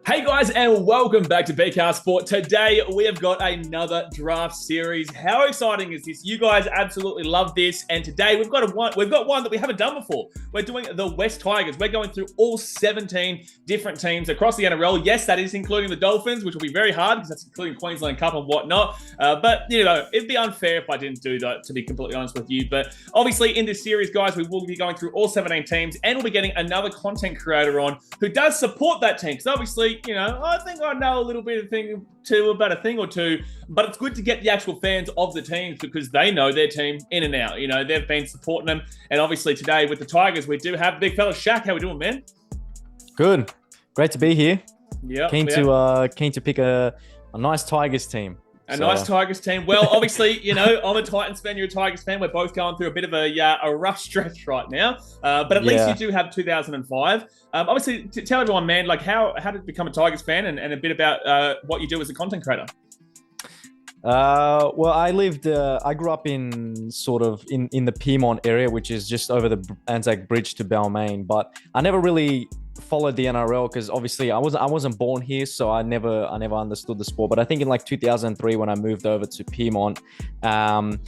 Hey guys, and welcome back to BKRsport. Today we have got another draft series. How exciting is this? You guys absolutely love this. And today we've got one that we haven't done before. We're doing the West Tigers. We're going through all 17 different teams across the NRL. Yes, that is including the Dolphins, which will be very hard because that's including Queensland Cup and whatnot. But you know, it'd be unfair if I didn't do that, to be completely honest with you. But obviously in this series, guys, we will be going through all 17 teams, and we'll be getting another content creator on who does support that team. Because obviously, you know, I think I know a little bit of about a thing or two, but it's good to get the actual fans of the teams because they know their team in and out. You know, they've been supporting them. And obviously today with the Tigers, we do have big fella Shak. How we doing, man? Good. Great to be here. Yeah. Keen to pick a nice Tigers team. Nice Tigers team. Well, obviously, you know, I'm a Titans fan, you're a Tigers fan. We're both going through a bit of a rough stretch right now. But at least you do have 2005. Obviously, tell everyone, man, like how did you become a Tigers fan and a bit about what you do as a content creator? Well, I grew up in sort of in the Piedmont area, which is just over the Anzac Bridge to Balmain. But I never really followed the NRL because obviously I wasn't born here, so I never understood the sport. But I think in like 2003 when I moved over to Piedmont, I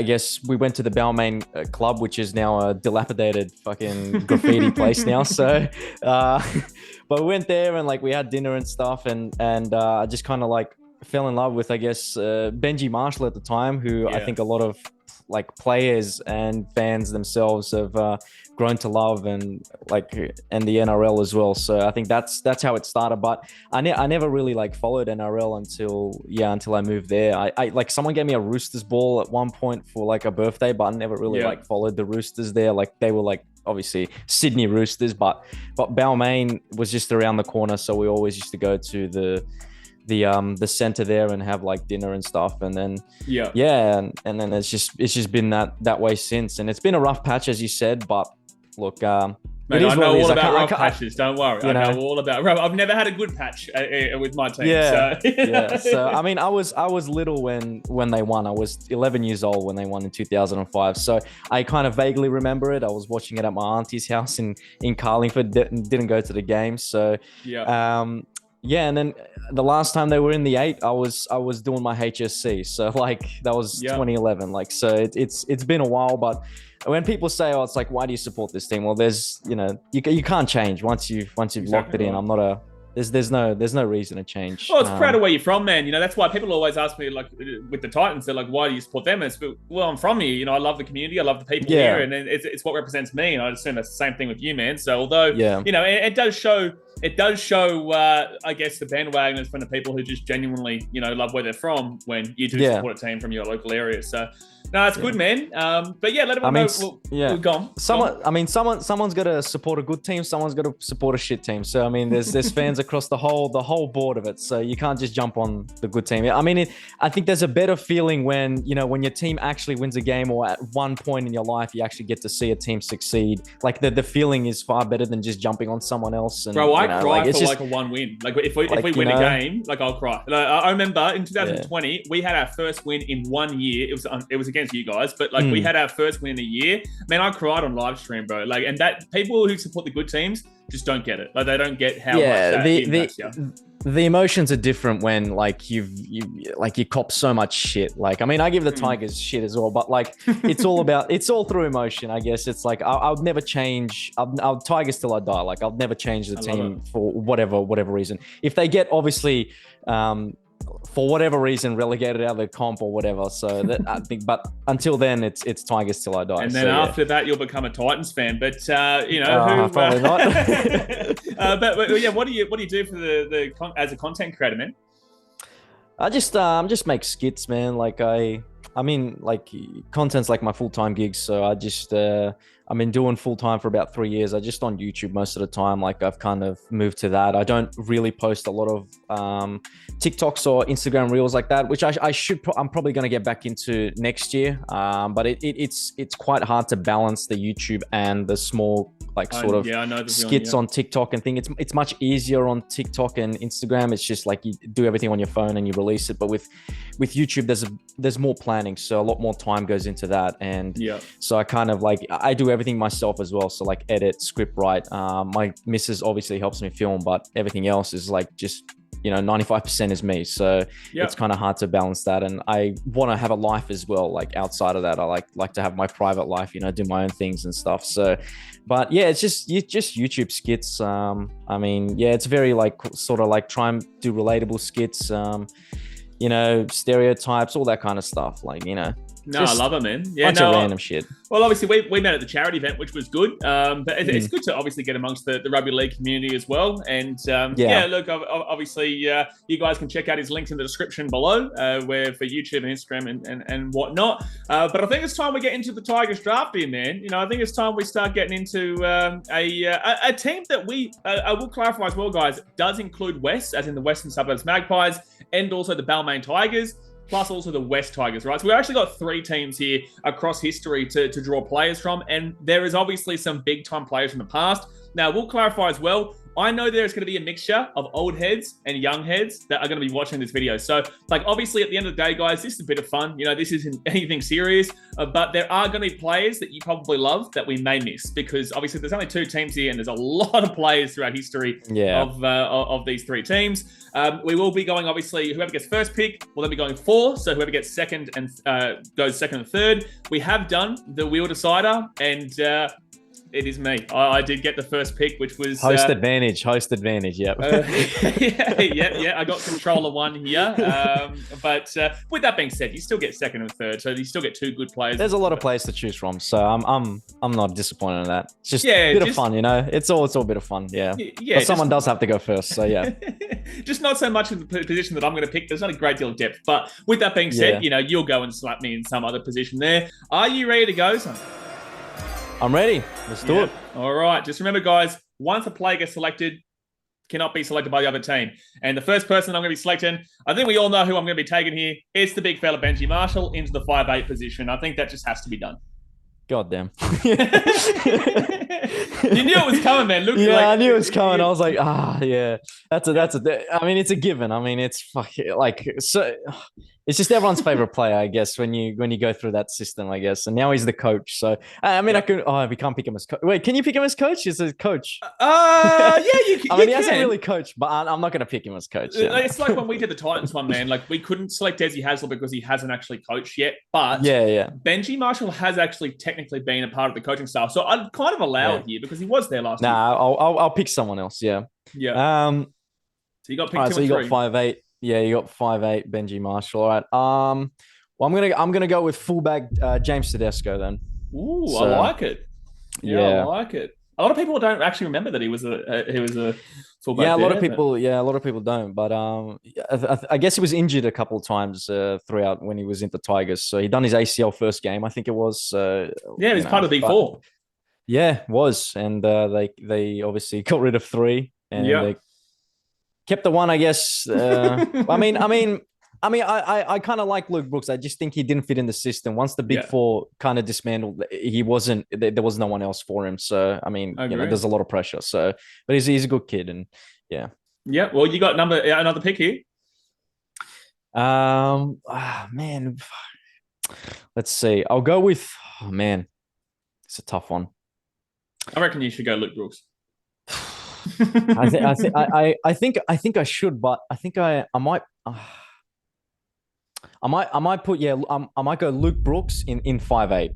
guess we went to the Balmain club, which is now a dilapidated fucking graffiti place now. So, but we went there and like we had dinner and stuff, and I just kind of like fell in love with, I guess, Benji Marshall at the time, who I think a lot of like players and fans themselves have grown to love, and the NRL as well. So I think that's how it started. But I never really like followed NRL until I moved there. I like someone gave me a Roosters ball at one point for like a birthday, but I never really like followed the Roosters there. Like they were like obviously Sydney Roosters, but Balmain was just around the corner, so we always used to go to the center there and have like dinner and stuff, and then and then it's just been that way since, and it's been a rough patch, as you said, but look, mate, I know all about rough patches. Don't worry, I know all about. I've never had a good patch with my team. So I mean, I was little when they won. I was 11 years old when they won in 2005. So I kind of vaguely remember it. I was watching it at my auntie's house in Carlingford. Didn't go to the game. So and then the last time they were in the 8, I was doing my HSC. So like that was 2011. Like, so it's been a while, but when people say, oh, it's like, why do you support this team? Well, there's, you know, you can't change once you've locked it in. I'm not there's no reason to change. Well, it's proud of where you're from, man. You know, that's why people always ask me, like, with the Titans, they're like, why do you support them? And it's, well, I'm from here. You know, I love the community. I love the people here. And it's what represents me. And I assume that's the same thing with you, man. So although, you know, it does show, I guess, the bandwagoners from the people who just genuinely, you know, love where they're from when you do support a team from your local area. So, no, it's good, man. But yeah, let everyone know. We'll go on. Someone's got to support a good team. Someone's got to support a shit team. So I mean, there's fans across the whole board of it. So you can't just jump on the good team. I mean, I think there's a better feeling when your team actually wins a game, or at one point in your life you actually get to see a team succeed. Like the feeling is far better than just jumping on someone else. And, bro, I cry for like a one win. Like if we win a game, like I'll cry. Like, I remember in 2020 we had our first win in 1 year. It was against you guys, but like we had our first win in a year. Man, I cried on live stream, bro. Like, and that people who support the good teams just don't get it. Like they don't get how much that impacts you. The emotions are different when like you cop so much shit. Like, I mean, I give the Tigers shit as well, but like it's all through emotion. I guess it's like I'll never change. I'll Tigers till I die. Like I'll never change the team for whatever reason. If they get obviously for whatever reason relegated out of the comp or whatever. So that I think, but until then, it's Tigers till I die. And then after that, you'll become a Titans fan. But you know, probably not. but yeah, what do you do for the as a content creator, man? I just make skits, man. Like I mean, like content's like my full-time gig. So I've been doing full-time for about 3 years. I just on YouTube most of the time. Like I've kind of moved to that. I don't really post a lot of TikToks or Instagram reels like that, which I'm probably going to get back into next year. But it's quite hard to balance the YouTube and the small skits on TikTok and thing. It's much easier on TikTok and Instagram. It's just like you do everything on your phone and you release it. But with YouTube, there's more planning, so a lot more time goes into that. And so I kind of like I do everything myself as well. So like edit, script write. My missus obviously helps me film, but everything else is like just, 95% is me. So it's kind of hard to balance that. And I want to have a life as well. Like outside of that, I like to have my private life, do my own things and stuff. So, but yeah, it's just YouTube skits. I mean, yeah, it's very like sort of like try and do relatable skits, stereotypes, all that kind of stuff. Like, No, I love it, man. Yeah, bunch of random shit. Well, obviously, we met at the charity event, which was good. But it's good to obviously get amongst the rugby league community as well. And look, obviously, you guys can check out his links in the description below, where for YouTube and Instagram and whatnot. But I think it's time we get into the Tigers draft here, man. I think it's time we start getting into a team that I will clarify as well, guys, does include West, as in the Western Suburbs Magpies, and also the Balmain Tigers, plus also the West Tigers, right? So we've actually got 3 teams here across history to draw players from, and there is obviously some big-time players from the past. Now, we'll clarify as well, I know there's going to be a mixture of old heads and young heads that are going to be watching this video. So, like, obviously, at the end of the day, guys, this is a bit of fun. This isn't anything serious, but there are going to be players that you probably love that we may miss, because obviously there's only 2 teams here, and there's a lot of players throughout history of these 3 teams. We will be going, obviously, whoever gets first pick will then be going 4. So whoever gets second and goes second and third. We have done the wheel decider, and it is me. I did get the first pick, which was host advantage. Yep. I got controller 1 here. But with that being said, you still get second and third, so you still get 2 good players. There's a lot of players to choose from, so I'm not disappointed in that. It's just a bit of fun, It's all a bit of fun, yeah. But someone does have to go first, so yeah. Just not so much in the position that I'm going to pick. There's not a great deal of depth, but with that being said, you'll go and slap me in some other position there. Are you ready to go, son? I'm ready. Let's do it. All right. Just remember, guys, once a player gets selected, cannot be selected by the other team. And the first person I'm going to be selecting, I think we all know who I'm going to be taking here. It's the big fella, Benji Marshall, into the 5'8" position. I think that just has to be done. God damn. You knew it was coming, man. I knew it was coming. I was like, yeah. That's a. I mean, it's a given. I mean, it's fucking like so. It's just everyone's favorite player, I guess, when you go through that system, I guess. And now he's the coach. So I mean, we can't pick him as coach. Wait, can you pick him as coach? He's a coach. Yeah, you can. I mean, he hasn't really coached, but I'm not going to pick him as coach. Yeah. It's like when we did the Titans one, man. Like, we couldn't select Desi Hasler because he hasn't actually coached yet. But Benji Marshall has actually technically been a part of the coaching staff. So I'd kind of allow it here because he was there last year. I'll pick someone else. Yeah. Yeah. So you got pick 2 and 3. So you got 5'8". Yeah, you got 5'8", Benji Marshall. All right. Well, I'm gonna go with fullback James Tedesco then. Ooh, so, I like it. Yeah, I like it. A lot of people don't actually remember that he was a fullback. Yeah, a lot of people don't. But I guess he was injured a couple of times throughout when he was in the Tigers. So he done his ACL first game, I think it was. He was part of the Big 4. Yeah, was, and they obviously got rid of 3, and they kept the 1, I guess. I mean, I kind of like Luke Brooks. I just think he didn't fit in the system. Once the Big 4 kind of dismantled, there was no one else for him. So, I mean, there's a lot of pressure. So, but he's a good kid, and yeah. Yeah. Well, you got another pick here. Man, let's see. I'll go with. Oh man, it's a tough one. I reckon you should go Luke Brooks. I think I should, but I think I might. I might put I might go Luke Brooks in 5'8".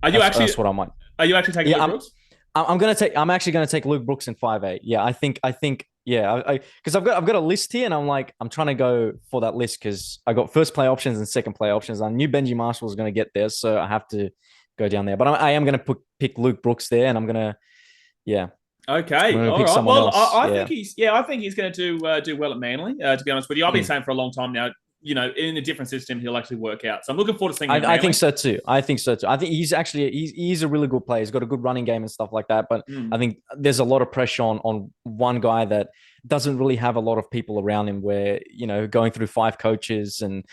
That's what I might. Are you actually taking Luke Brooks? I'm actually gonna take Luke Brooks in 5'8". Yeah, I think because I've got a list here, and I'm trying to go for that list because I got first play options and second play options. I knew Benji Marshall was gonna get there, so I have to go down there. But I am gonna pick Luke Brooks there, and I'm gonna Okay, all right. Well, I think he's going to do well at Manly. To be honest with you, I've been saying for a long time now. In a different system, he'll actually work out. So I'm looking forward to seeing him. I think so too. I think he's a really good player. He's got a good running game and stuff like that. But I think there's a lot of pressure on one guy that doesn't really have a lot of people around him. Where going through 5 coaches and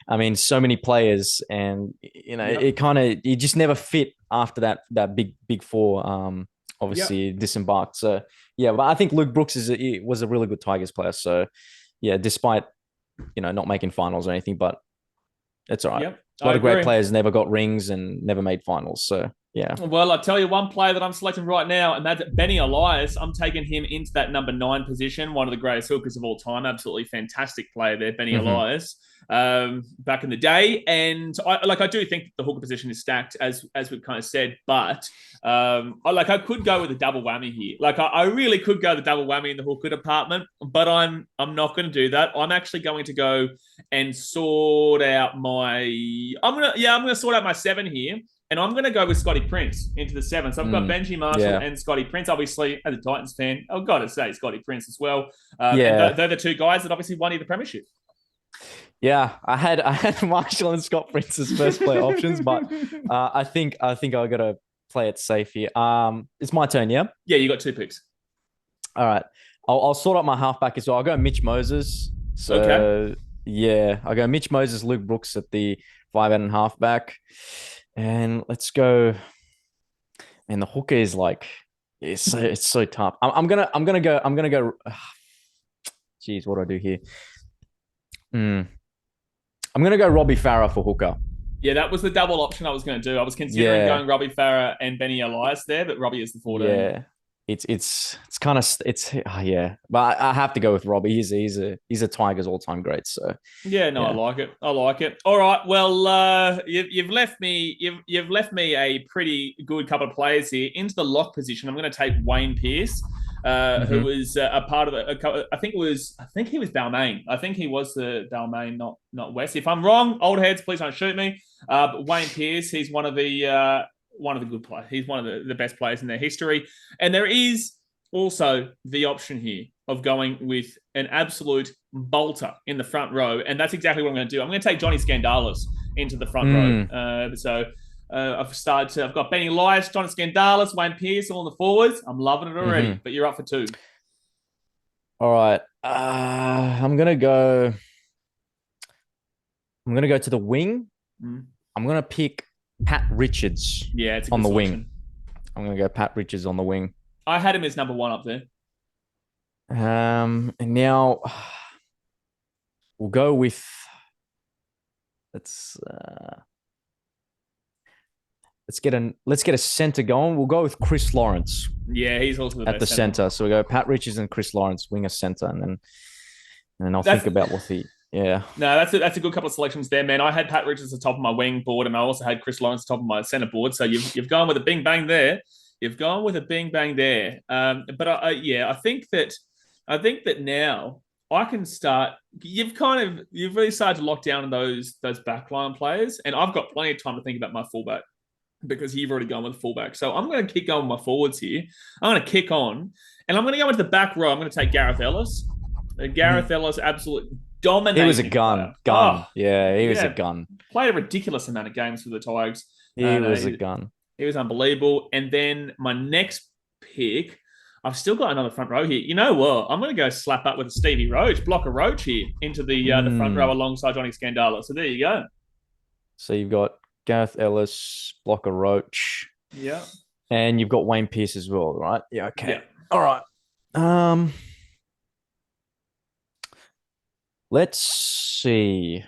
I mean so many players, and he just never fit after that big 4. Obviously disembarked. So but I think Luke Brooks was a really good Tigers player. So despite not making finals or anything, but it's all right. Yep. A lot I of great agree. players never got rings and never made finals. So yeah. Well, I'll tell you one player that I'm selecting right now, and that's Benny Elias. I'm taking him into that number 9 position, one of the greatest hookers of all time. Absolutely fantastic player there, Benny Elias, back in the day. And I do think the hooker position is stacked, as we've kind of said, but I could go with a double whammy here. I really could go the double whammy in the hooker department, but I'm not going to do that. I'm actually going to go and sort out my. I'm gonna sort out my 7 here. And I'm going to go with Scotty Prince into the 7. So I've got Benji Marshall and Scotty Prince. Obviously, as a Titans fan, I've got to say Scotty Prince as well. And they're the two guys that obviously won you the premiership. Yeah, I had Marshall and Scott Prince as first play options, but I think I got to play it safe here. It's my turn, yeah. Yeah, you got 2 picks. All right, I'll sort out my halfback as well. I'll go Mitch Moses. So okay. Yeah, I'll go Mitch Moses, Luke Brooks at the 5 and halfback. And let's go. And the hooker is like, it's so tough. I'm gonna go. Jeez, what do I do here? I'm gonna go Robbie Farah for hooker. Yeah, that was the double option I was going to do. I was considering going Robbie Farah and Benny Elias there, but Robbie is the 14. Yeah, it's kind of but I have to go with Robbie. He's a Tigers all-time great. So yeah, no, I like it. All right, well, you've left me a pretty good couple of players here into the lock position. I'm going to take Wayne Pearce, who was a part of I think he was Balmain. I think he was the Balmain, not West. If I'm wrong, old heads, please don't shoot me. But Wayne Pearce, he's one of the good players. He's one of the best players in their history. And there is also the option here of going with an absolute bolter in the front row. And that's exactly what I'm going to do. I'm going to take Johnny Skandalis into the front row. I've got Benny Elias, Johnny Skandalis, Wayne Pearce all in the forwards. I'm loving it already, but you're up for 2. All right. I'm going to go to the wing. I'm going to pick Pat Richards it's on the wing. I'm going to go Pat Richards on the wing. I had him as number 1 up there. And now we'll go with let's get a center going. We'll go with Chris Lawrence. Yeah, he's also at the center. So we go Pat Richards and Chris Lawrence, winger center, and then I'll think about what the. Yeah. No, that's a good couple of selections there, man. I had Pat Richards at the top of my wing board, and I also had Chris Lawrence at the top of my center board. So you've gone with a bing bang there. You've gone with a bing bang there. But I think that now I can start. You've really started to lock down those backline players, and I've got plenty of time to think about my fullback because you've already gone with fullback. So I'm going to keep going with my forwards here. I'm going to kick on, and I'm going to go into the back row. I'm going to take Gareth Ellis. Gareth Ellis, absolutely dominating. He was a gun. Yeah, he was a gun. Played a ridiculous amount of games for the Tigers. He was a gun. He was unbelievable. And then my next pick, I've still got another front row here. You know what? I'm going to go slap up with a Stevie Roach, block a Roach here into the front row alongside Johnny Scandala. So there you go. So you've got Gareth Ellis, block a Roach. Yeah. And you've got Wayne Pearce as well, right? Yeah, okay. Yeah. All right. Let's see.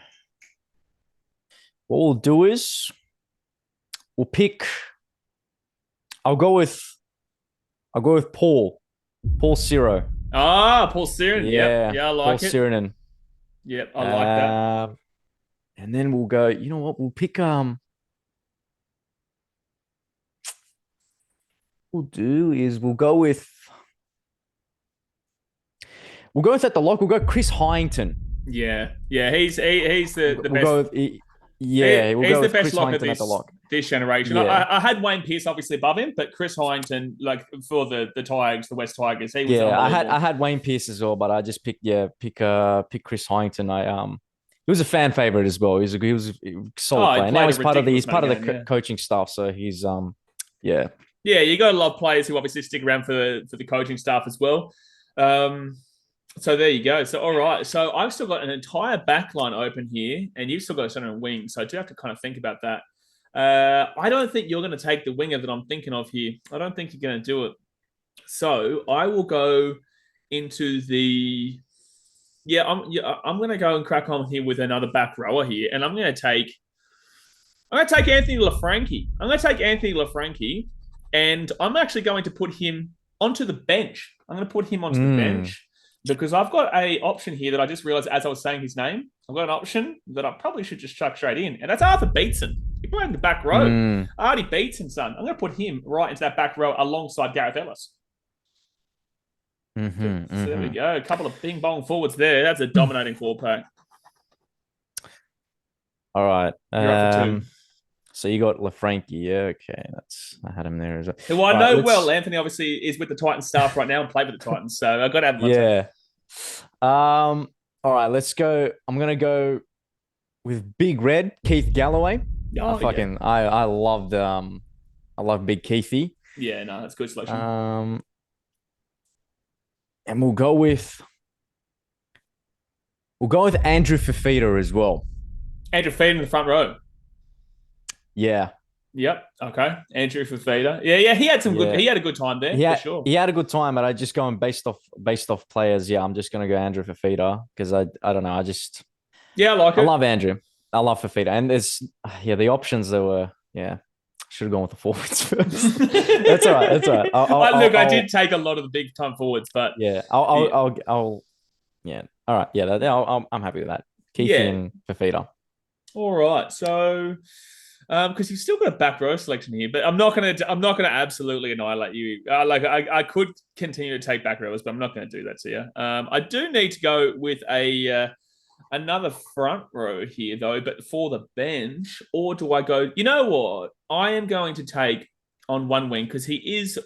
What we'll do is we'll pick. I'll go with Paul Ciro. Paul Sirenan. Yeah, I like Paul Sirenan. Yep, I like that. And then we'll go. You know what? We'll pick. We'll do is we'll go with at the lock. We'll go Chris Hyington. Yeah. He's the we'll best. Go with, we'll he's go the with best Chris locker Hyington at the lock. This generation. Yeah. I had Wayne Pearce obviously above him, but Chris Hyington, like for the Tigers, the West Tigers, he was. I had Wayne Pearce as well, but I just pick Chris Hyington. He was a fan favorite as well. He was a solid player. Now he's part of the coaching staff, so he's Yeah, you got a lot of players who obviously stick around for the coaching staff as well. So there you go. So, all right. So I've still got an entire backline open here, and you've still got a center and wing. So I do have to kind of think about that. I don't think you're going to take the winger that I'm thinking of here. I don't think you're going to do it. So I will go into the... I'm going to go and crack on here with another back rower here, and I'm going to take... I'm going to take Anthony LaFranchi. I'm going to take Anthony LaFranchi, and I'm actually going to put him onto the bench. I'm going to put him onto the Mm, bench because I've got a option here that I just realized as I was saying his name. I've got an option that I probably should just chuck straight in, and that's Arthur Beetson. He played in the back row. mm, Artie Beetson, son. I'm going to put him right into that back row alongside Gareth Ellis. So there we mm-hmm. go. A couple of bing bong forwards there. That's a dominating four pack. All right. You're up for two. So you got LaFranchi. Yeah, okay. I had him there as well. Who I All right, know well. Anthony obviously is with the Titans staff right now and played with the Titans, so I've got to have him on team. Yeah. All right, let's go. I'm gonna go with Big Red, Keith Galloway. Oh, yeah. I loved I love Big Keithy. Yeah, no, that's a good selection. And we'll go with Andrew Fafita as well. Andrew Fafita in the front row. Yeah. Yep. Okay. Andrew Fafita. Yeah. He had some good. He had a good time there for sure. He had a good time, but I just going based off players. Yeah, I'm just gonna go Andrew Fafita because I don't know. I like it. I love Andrew. I love Fafita, and there's the options that were should have gone with the forwards first. That's all right. That's all right. I did take a lot of the big time forwards, but I'll yeah. All right. Yeah. I'm happy with that. Keith and Fafita. All right. So, because you've still got a back row selection here, but I'm not gonna absolutely annihilate you. I could continue to take back rows, but I'm not going to do that to you. I do need to go with another front row here, though, but for the bench, or do I go? You know what? I am going to take on one wing because he is.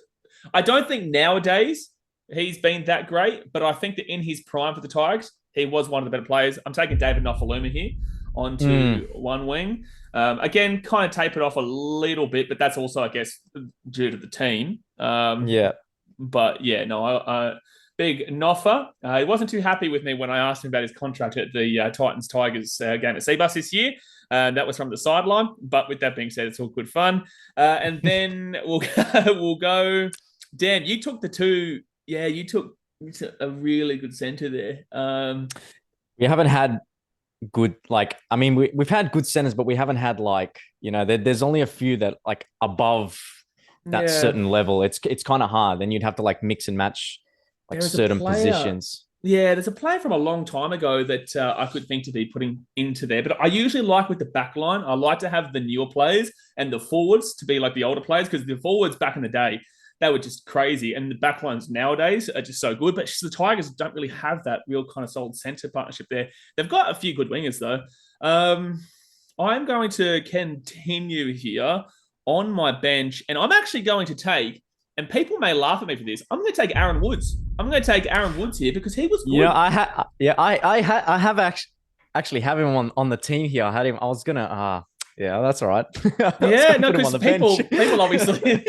I don't think nowadays he's been that great, but I think that in his prime for the Tigers, he was one of the better players. I'm taking David Nofaluma here onto one wing. Again, kind of tapered off a little bit, but that's also, I guess, due to the team. But yeah, no, Big Noffa. He wasn't too happy with me when I asked him about his contract at the Titans-Tigers game at Seabus this year. That was from the sideline. But with that being said, it's all good fun. And then we'll go. Dan, you took the two. Yeah, you took a really good centre there. We haven't had good, I mean, we've had good centers, but we haven't had there's only a few that above that certain level. It's kind of hard. Then you'd have to mix and match certain positions. Yeah, there's a player from a long time ago that I could think to be putting into there. But I usually like with the backline, I like to have the newer players and the forwards to be like the older players because the forwards back in the day, they were just crazy. And the backlines nowadays are just so good. But the Tigers don't really have that real kind of solid centre partnership there. They've got a few good wingers, though. I'm going to continue here on my bench. And I'm actually going to take, and people may laugh at me for this, I'm going to take Aaron Woods. I'm going to take Aaron Woods here because he was good. I have actually have him on the team here. I had him. I was gonna. Yeah, that's all right. No, because people obviously.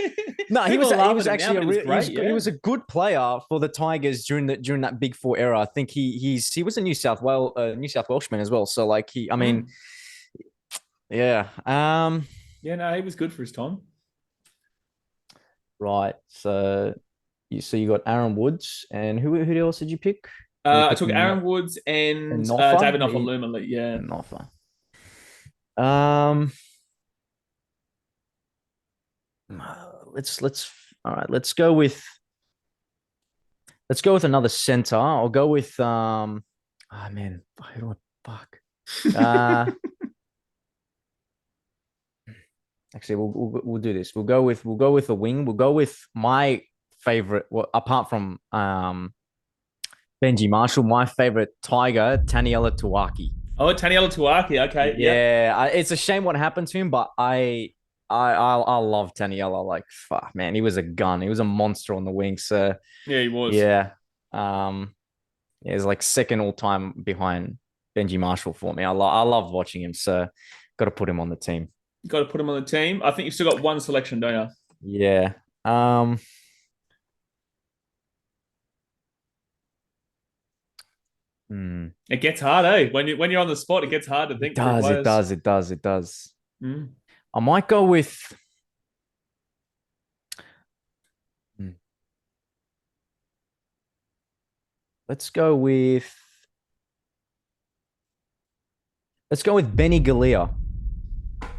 No, he was actually he was a good player for the Tigers during that Big Four era. I think he was a New South Welshman as well. So I mean, yeah. No, he was good for his time. Right. So you got Aaron Woods, and who else did you pick? I took Aaron Woods and David Nofaluma. Yeah, Noffa. Let's all right. Let's go with another center. I'll go with oh man, fuck. Actually, we'll do this. We'll go with a wing. We'll go with my favorite. Well, apart from Benji Marshall, my favorite Tiger, Taniela Tuaki. Oh, Taniela Tuaki. Okay. Yeah. It's a shame what happened to him, but I love Taniela. Fuck, man, he was a gun. He was a monster on the wing. So yeah, he was. Yeah. He's second all time behind Benji Marshall for me. I love watching him. So got to put him on the team. Got to put him on the team. I think you've still got one selection, don't you? Yeah. It gets hard, eh? When you're on the spot, it gets hard to think. It does. I might go with. Let's go with Benny Galea.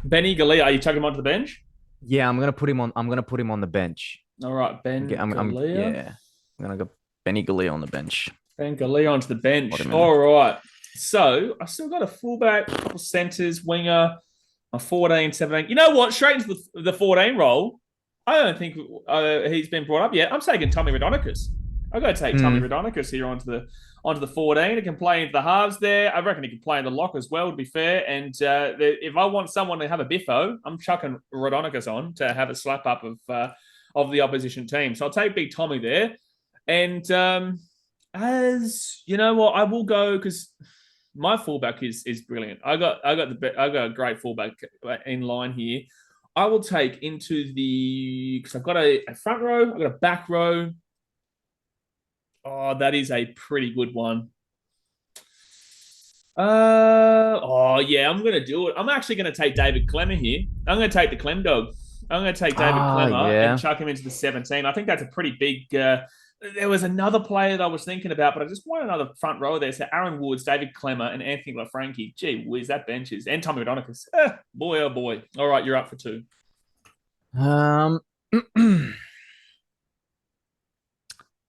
Benny Galea, are you chucking him onto the bench? Yeah, I'm gonna put him on. I'm gonna put him on the bench. All right, Ben Galea. Yeah. I'm gonna go Benny Galea on the bench. Ben Galea onto the Put bench. him in there. All right. So I still got a fullback, a couple centers, winger, a 14, 17. You know what? Straight into the 14 role. I don't think he's been brought up yet. I'm taking Tommy Radonicus. I've got to take Tommy Radonicus here onto the 14. He can play into the halves there. I reckon he can play in the lock as well, to be fair. And if I want someone to have a biffo, I'm chucking Radonicus on to have a slap up of the opposition team. So I'll take Big Tommy there. And as you know what, I will go because my fullback is brilliant. I got a great fullback in line here. I will take into the because I've got a front row, I've got a back row. Oh, that is a pretty good one. Oh yeah, I'm gonna do it. I'm actually gonna take David Clemmer here. I'm gonna take the Clem dog. I'm gonna take David Clemmer and chuck him into the 17. I think that's a pretty big. There was another player that I was thinking about, but I just want another front row there. So Aaron Woods, David Clemmer, and Anthony LaFranchi. Gee whiz, that benches. And Tommy Adonicus. Boy, oh boy. All right, you're up for two.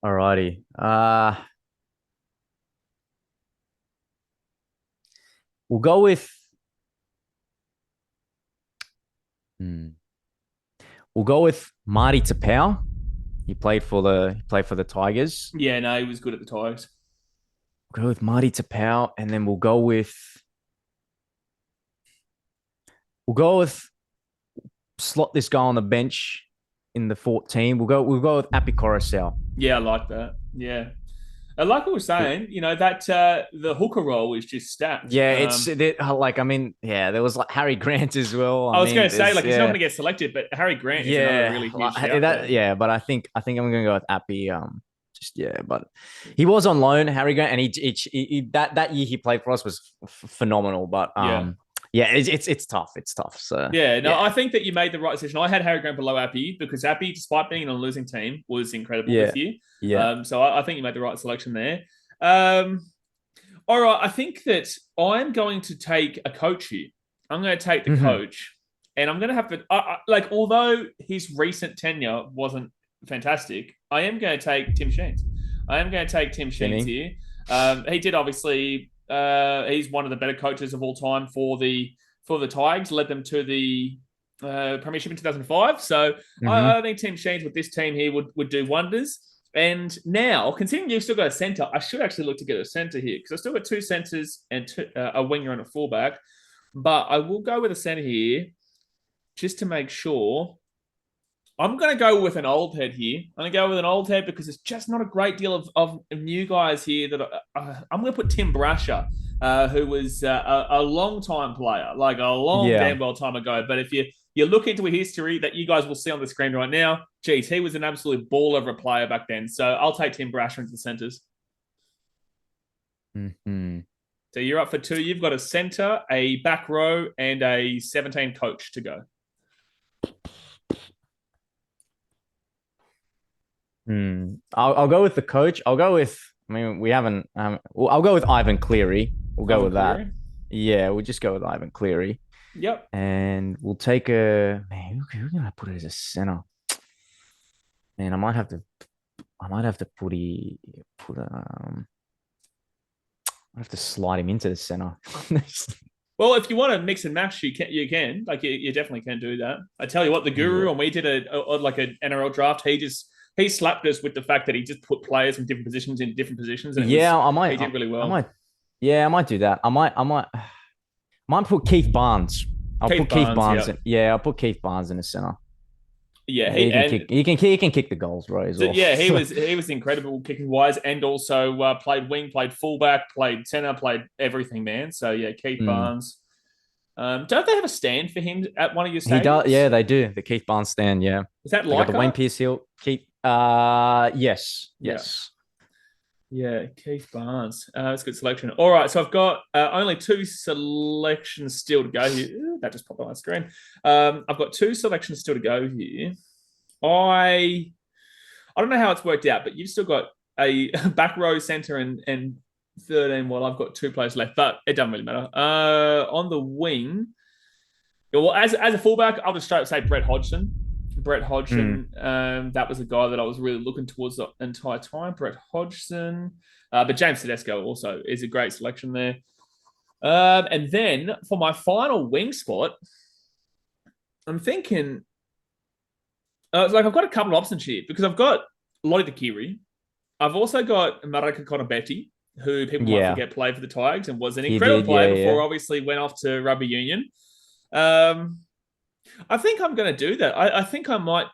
Alrighty. We'll go with. We'll go with Marty Tapau. He played for the Tigers. Yeah, no, he was good at the Tigers. We'll go with Marty Tapau, and then we'll go with slot this guy on the bench in the 14. We'll go with Api Coruscant. Yeah, I like that. Yeah. Like I was saying, you know, that the hooker role is just stacked. Yeah, there was like Harry Grant as well. I was going to say, he's not going to get selected, but Harry Grant is another really huge shout. Yeah, but I think I'm going to go with Appy. But he was on loan, Harry Grant, and he that year he played for us was phenomenal. But it's tough. It's tough. So I think that you made the right decision. I had Harry Grant below Appy because Appy, despite being on a losing team, was incredible this year. Yeah. So I think you made the right selection there. All right, I think that I'm going to take a coach here. I'm going to take the coach, and I'm going to have to although his recent tenure wasn't fantastic, I am going to take Tim Sheens. I am going to take Tim Sheens here. He did obviously. He's one of the better coaches of all time for the Tigers. Led them to the premiership in 2005. So I think Tim Sheens with this team here would do wonders. And now, considering you've still got a centre, I should actually look to get a centre here because I've still got two centres and a winger and a fullback. But I will go with a centre here just to make sure. I'm going to go with an old head here. I'm going to go with an old head because there's just not a great deal of new guys here. That I'm going to put Tim Brasher, who was a long-time player, like a long damn well time ago. But if you look into a history that you guys will see on the screen right now, geez, he was an absolute ball of a player back then. So I'll take Tim Brasher into the centres. So you're up for two. You've got a centre, a back row, and a 17 coach to go. I'll go with the coach. I'll go with. I mean, we haven't. I'll go with Ivan Cleary. We'll go with that. Yeah, we'll just go with Ivan Cleary. Yep. And we'll take a man. We're gonna put it as a center. Man, I might have to put. I have to slide him into the center. Well, if you want to mix and match, you can. Like you definitely can do that. I tell you what, the Guru, and we did an NRL draft. He slapped us with the fact that he just put players from different positions in different positions. And he did really well. I might do that. I might put Keith Barnes. I'll put Keith Barnes in the center. Yeah, he can kick the goals, right? So, yeah, he was incredible kicking wise, and also played wing, played fullback, played center, played everything, man. So yeah, Keith Barnes. Don't they have a stand for him at one of your stadiums? He does. Yeah, they do. The Keith Barnes stand. Yeah. Is that like the Wayne Pearce Hill? Keith. Yes. Yeah, Keith Barnes. That's a good selection. All right, so I've got only two selections still to go here. Ooh, that just popped on my screen. I've got two selections still to go here. I don't know how it's worked out, but you've still got a back row, centre, and 13 while I've got two players left, but it doesn't really matter. On the wing, Well, as a fullback, I'll just straight up say Brett Hodgson. Brett Hodgson, that was a guy that I was really looking towards the entire time. Brett Hodgson. But James Tedesco also is a great selection there. And then for my final wing spot, I'm thinking, I've got a couple of options here because I've got Lottie Takiri. I've also got Marika Conabetti, who people might forget played for the Tigers and was an incredible player before obviously went off to rugby union. I think I'm going to do that. I think I might.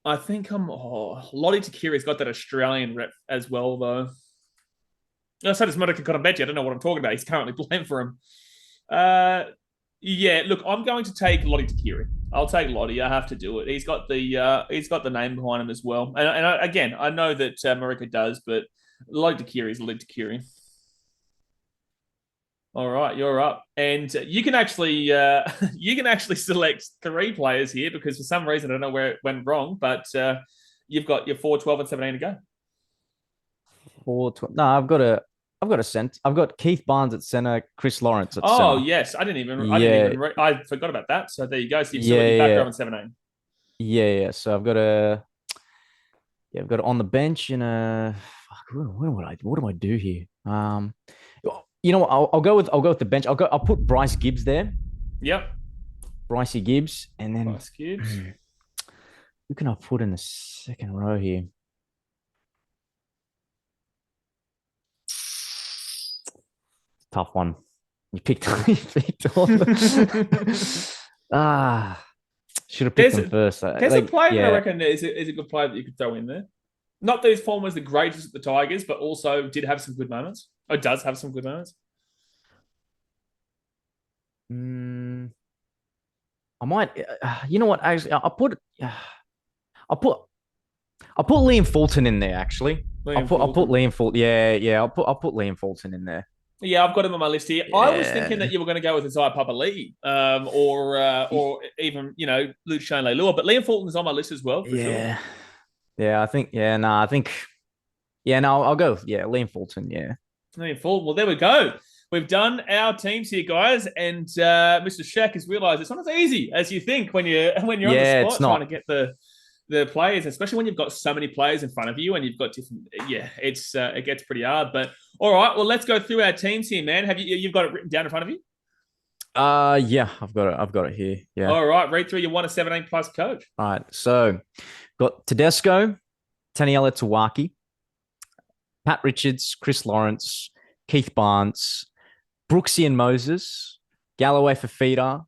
Lottie Takiri's got that Australian rep as well, though. So does Marika Conabetti. I don't know what I'm talking about. He's currently playing for him. Look, I'm going to take Lottie Takiri. I'll take Lottie. I have to do it. He's got the name behind him as well. And again, I know that Marika does, but Lottie Takiri is Lottie Takiri. All right, you're up, and you can actually select 3 players here because for some reason I don't know where it went wrong, but you've got your 4, 12, and 17 to go. 4, 12. No, I've got a cent. I've got Keith Barnes at center, Chris Lawrence at center. Oh yes, I forgot about that. So there you go. So you've still got your back row on 17. Yeah. So I've got it on the bench in a. What do I do here? You know what? I'll go with the bench. I'll put Bryce Gibbs there. Yep. Brycey Gibbs, and then Bryce Gibbs. Who can I put in the second row here? Tough one. You picked all. Should have picked them first. There's a player that I reckon is a good player that you could throw in there. Not that his form was the greatest at the Tigers, but also did have some good moments. Or does have some good moments. I might. You know what? Actually, I'll put Liam Fulton in there. Actually, I'll put Liam Fulton. Yeah. I'll put Liam Fulton in there. Yeah, I've got him on my list here. Yeah. I was thinking that you were going to go with Isaiah Papali'i, or even Luke Shane Leilua, but Liam Fulton is on my list as well. For sure. Yeah, I think. Yeah, no, I think. Yeah, no, I'll go. Yeah, Liam Fulton. Yeah. Liam Fulton. Well, there we go. We've done our teams here, guys, and Mr. Shaq has realised it's not as easy as you think when you're on the spot trying to get the players, especially when you've got so many players in front of you and you've got different. Yeah, it gets pretty hard. But all right, well, let's go through our teams here, man. You've got it written down in front of you? Yeah, I've got it here. Yeah. All right, read through your 1 to 17 plus coach. All right, so got Tedesco, Taniela Tawaki, Pat Richards, Chris Lawrence, Keith Barnes, Brooksy and Moses, Galloway Fafita,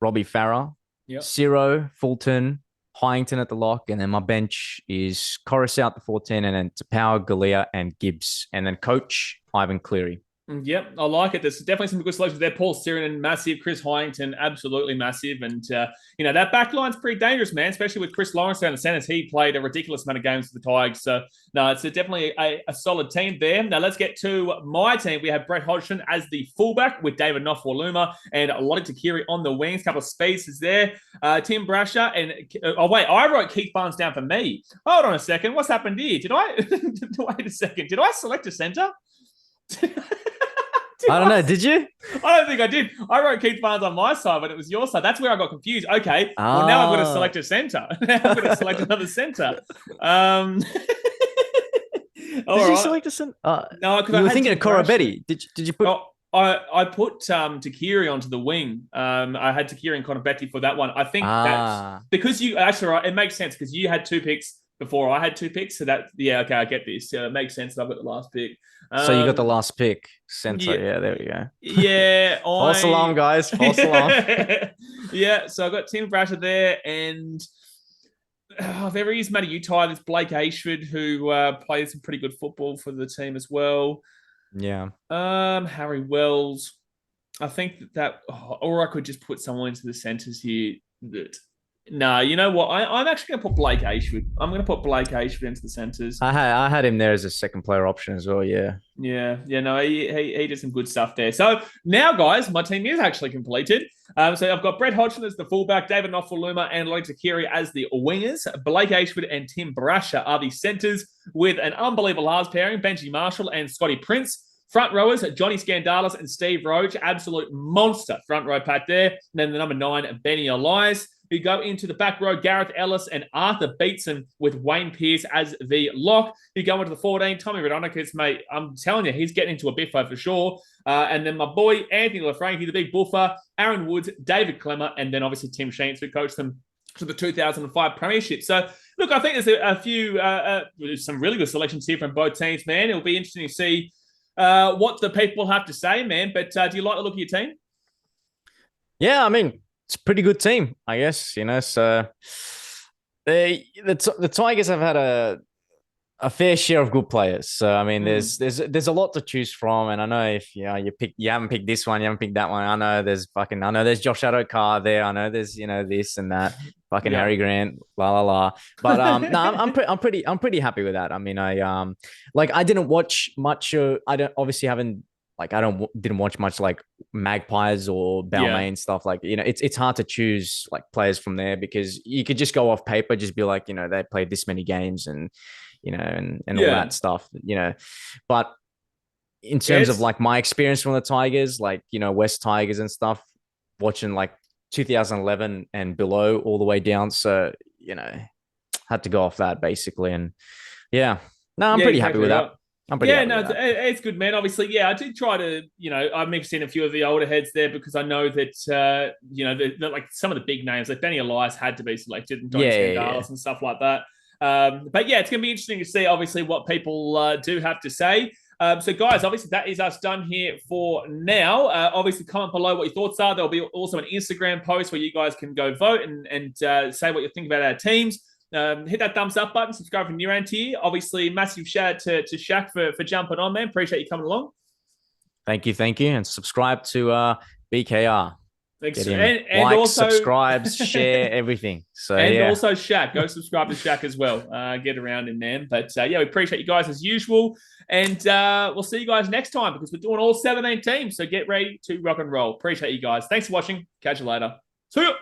Robbie Farah, Ciro, Fulton, Hyington at the lock, and then my bench is Coruscant at the 14, and then Tapau, Galea, and Gibbs, and then coach Ivan Cleary. Yep, I like it. There's definitely some good selections there. Paul Sirenan, massive. Chris Hyington, absolutely massive. And, that back line's pretty dangerous, man, especially with Chris Lawrence down the centers. He played a ridiculous amount of games for the Tigers. So, no, it's definitely a solid team there. Now, let's get to my team. We have Brett Hodgson as the fullback with David Nofoaluma and Lottie Takiri on the wings. A couple of spaces there. Tim Brasher and... I wrote Keith Barnes down for me. Hold on a second. What's happened here? Wait a second. Did I select a centre? I don't know. Did you? I don't think I did. I wrote Keith Barnes on my side, but it was your side. That's where I got confused. Okay. Well, now I'm going to select a centre. Now I'm going to select another centre. Did you select a centre? No, because you were thinking of Corabetti. Did you put? I put Takiri onto the wing. I had Takiri and Conabetti for that one. I think that's because you actually right. It makes sense because you had 2 picks before I had 2 picks. So that okay, I get this. It makes sense that I've got the last pick. So you got the last pick, centre. Yeah, there we go. Yeah. False alarm, guys. False alarm. Yeah, so I got Tim Brasher there, and there is Matty Utai. There's Blake Ashford, who plays some pretty good football for the team as well. Yeah. Harry Wells. I think or I could just put someone into the centres here that... No, you know what? I'm actually going to put Blake Ashford. I'm going to put Blake Ashford into the centres. I had him there as a second player option as well, yeah. Yeah, no, he did some good stuff there. So now, guys, my team is actually completed. So I've got Brett Hodgson as the fullback, David Nofoaluma and Lottie Takiri as the wingers. Blake Ashford and Tim Brasher are the centres with an unbelievable halves pairing, Benji Marshall and Scotty Prince. Front rowers, Johnny Scandalis and Steve Roach, absolute monster front row pack there. And then the number 9, Benny Elias. We go into the back row, Gareth Ellis and Arthur Beetson with Wayne Pearce as the lock. You go into the 14, Tommy Radonicus, mate. I'm telling you, he's getting into a biffo for sure. And then my boy, Anthony LaFranchi, the big buffer, Aaron Woods, David Clemmer, and then obviously Tim Sheens, who coached them to the 2005 Premiership. So, look, I think there's a few, some really good selections here from both teams, man. It'll be interesting to see what the people have to say, man. But do you like the look of your team? Yeah, I mean, it's a pretty good team, I guess. So the Tigers have had a fair share of good players. So I mean, there's a lot to choose from, and I know if you haven't picked this one, you haven't picked that one. I know there's Josh Adokar there. I know there's this and that. Harry Grant, But no, I'm pretty happy with that. I mean, I didn't watch much. Didn't watch much like Magpies or Balmain stuff. It's hard to choose like players from there because you could just go off paper, just be like, they played this many games and all that stuff, But in terms of like my experience from the Tigers, West Tigers and stuff, watching like 2011 and below all the way down. So, had to go off that basically. And I'm pretty happy with that. It's good, man. Obviously, I did try to, I mixed in a few of the older heads there because I know that, like some of the big names, like Benny Elias had to be selected and Don Scandalis and stuff like that. But it's going to be interesting to see, obviously, what people do have to say. So, guys, obviously, that is us done here for now. Obviously, comment below what your thoughts are. There'll be also an Instagram post where you guys can go vote and say what you think about our teams. Hit that thumbs up button, subscribe from New here. Obviously, massive shout out to Shaq for jumping on, man. Appreciate you coming along. Thank you. And subscribe to BKR. Thanks. And also subscribe, share everything. So also Shaq. Go subscribe to Shaq as well. Get around in there. But we appreciate you guys as usual. And we'll see you guys next time because we're doing all 17 teams. So get ready to rock and roll. Appreciate you guys. Thanks for watching. Catch you later. See ya.